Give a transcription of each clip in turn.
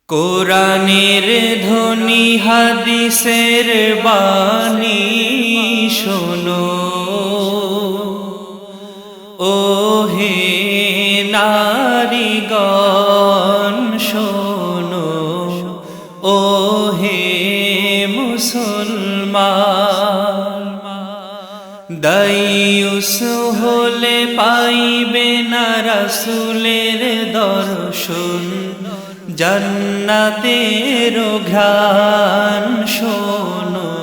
কোরআনের ধ্বনি হাদিসের বাণী শোনো, ও হে নারীগণ শোনো, ও হে মুসলমান। দায়ুস হলে পাইবে না রাসূলের দর্শন, জান্নাতের ঘ্রাণ শোনো,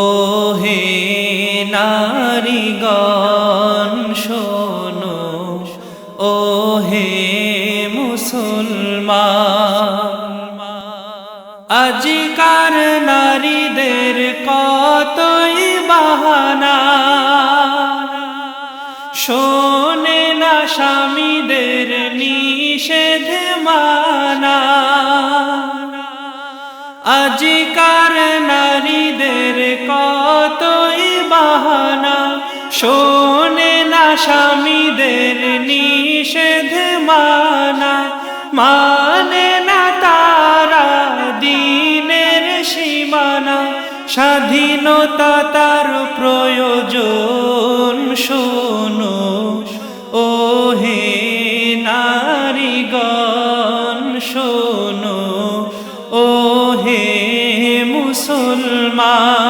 ও হে নারীগণ শোনো, ও হে মুসলমান। আজকার নারীদের কতই বাহানা, শোনে না স্বামীদের নিষেধ মানা। আজকার নারীদের কতই বাহানা, শোনে না স্বামীদের নিষেধ মানা। মানে না তারা দিনের সীমানা, স্বাধীনতা তার প্রয়োজন শোনো, ও হে নারীগণ শোনো, ও হে মুসলমান।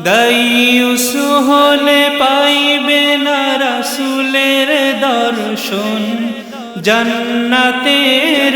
দায়ুস হলে পাইবে না রাসূলের দর্শন, জান্নাতের